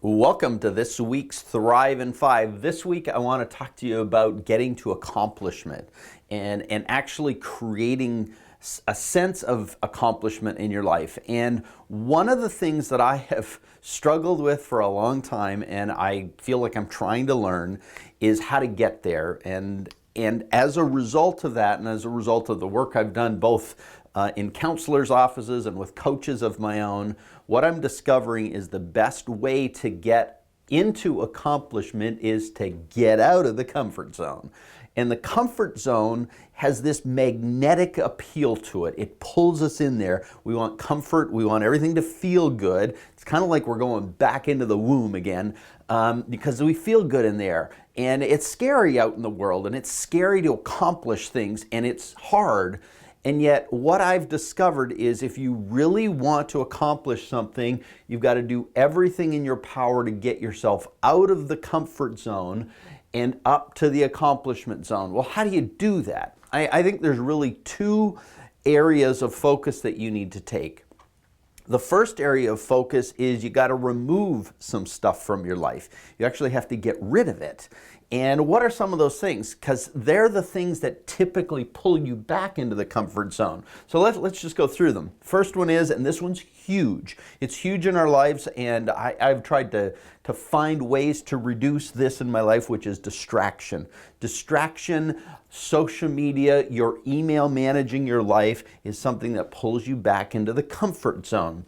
Welcome to this week's Thrive in 5. This week I want to talk to you about getting to accomplishment and actually creating a sense of accomplishment in your life. And one of the things that I have struggled with for a long time and I feel like I'm trying to learn is how to get there. And as a result of that, and as a result of the work I've done both in counselors' offices and with coaches of my own, what I'm discovering is the best way to get into accomplishment is to get out of the comfort zone. And the comfort zone has this magnetic appeal to it. It pulls us in there. We want comfort. We want everything to feel good. It's kind of like we're going back into the womb again because we feel good in there. And it's scary out in the world, and it's scary to accomplish things, and it's hard. And yet what I've discovered is if you really want to accomplish something, you've got to do everything in your power to get yourself out of the comfort zone and up to the accomplishment zone. Well, how do you do that? I think there's really two areas of focus that you need to take. The first area of focus is you got to remove some stuff from your life. You actually have to get rid of it. And what are some of those things? Because they're the things that typically pull you back into the comfort zone. So let's just go through them. First one is, and this one's huge. It's huge in our lives, and I've tried to find ways to reduce this in my life, which is distraction. Distraction, social media, your email managing your life is something that pulls you back into the comfort zone.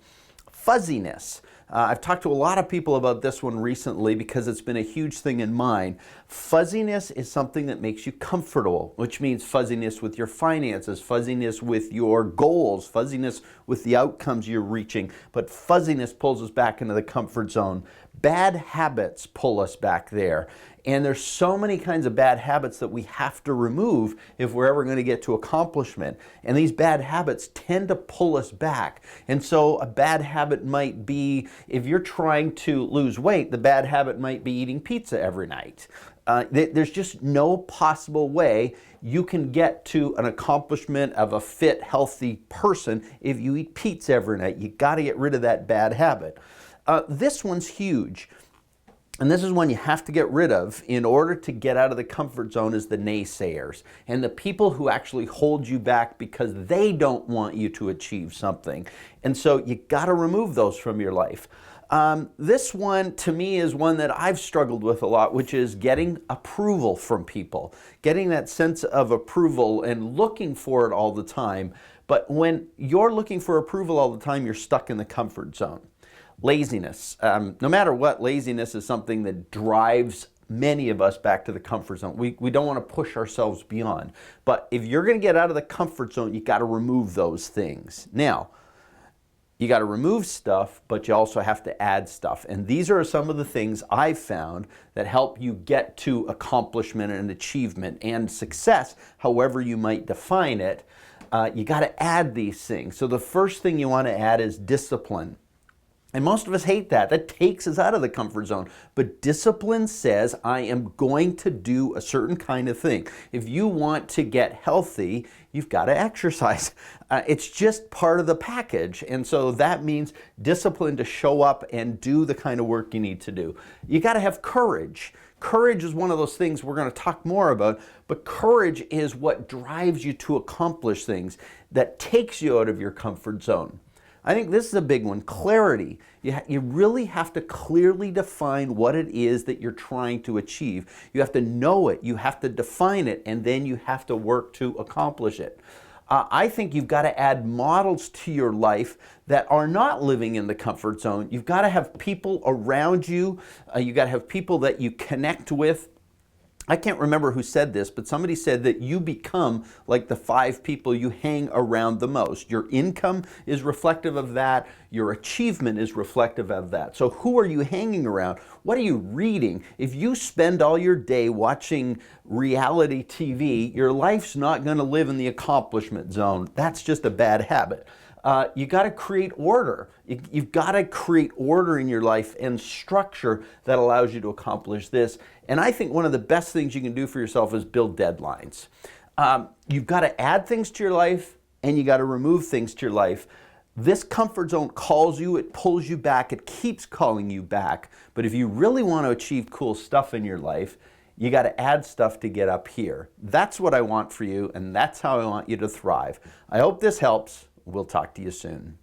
Fuzziness. I've talked to a lot of people about this one recently because it's been a huge thing in mine. Fuzziness is something that makes you comfortable, which means fuzziness with your finances, fuzziness with your goals, fuzziness with the outcomes you're reaching. But fuzziness pulls us back into the comfort zone. Bad habits pull us back there. And there's so many kinds of bad habits that we have to remove if we're ever going to get to accomplishment. And these bad habits tend to pull us back. And so a bad habit might be, if you're trying to lose weight, the bad habit might be eating pizza every night. There's just no possible way you can get to an accomplishment of a fit, healthy person if you eat pizza every night. You got to get rid of that bad habit. This one's huge. And this is one you have to get rid of in order to get out of the comfort zone is the naysayers and the people who actually hold you back because they don't want you to achieve something. And so you got to remove those from your life. This one to me is one that I've struggled with a lot, which is getting approval from people, getting that sense of approval and looking for it all the time. But when you're looking for approval all the time, you're stuck in the comfort zone. Laziness. No matter what, laziness is something that drives many of us back to the comfort zone. We don't want to push ourselves beyond. But if you're going to get out of the comfort zone, you got to remove those things. Now, you got to remove stuff, but you also have to add stuff. And these are some of the things I've found that help you get to accomplishment and achievement and success, however you might define it. You got to add these things. So the first thing you want to add is discipline. And most of us hate that. That takes us out of the comfort zone. But discipline says, I am going to do a certain kind of thing. If you want to get healthy, you've got to exercise. It's just part of the package. And so that means discipline to show up and do the kind of work you need to do. You got to have courage. Courage is one of those things we're going to talk more about, but courage is what drives you to accomplish things, that takes you out of your comfort zone. I think this is a big one. Clarity. You really have to clearly define what it is that you're trying to achieve. You have to know it, you have to define it, and then you have to work to accomplish it. I think you've got to add models to your life that are not living in the comfort zone. You've got to have people around you. You've got to have people that you connect with. I can't remember who said this, but somebody said that you become like the 5 people you hang around the most. Your income is reflective of that. Your achievement is reflective of that. So who are you hanging around? What are you reading? If you spend all your day watching reality TV, your life's not going to live in the accomplishment zone. That's just a bad habit. You got to create order. You've got to create order in your life and structure that allows you to accomplish this. And I think one of the best things you can do for yourself is build deadlines. You've got to add things to your life and you got to remove things to your life. This comfort zone calls you, it pulls you back, it keeps calling you back. But if you really want to achieve cool stuff in your life, you got to add stuff to get up here. That's what I want for you, and that's how I want you to thrive. I hope this helps. We'll talk to you soon.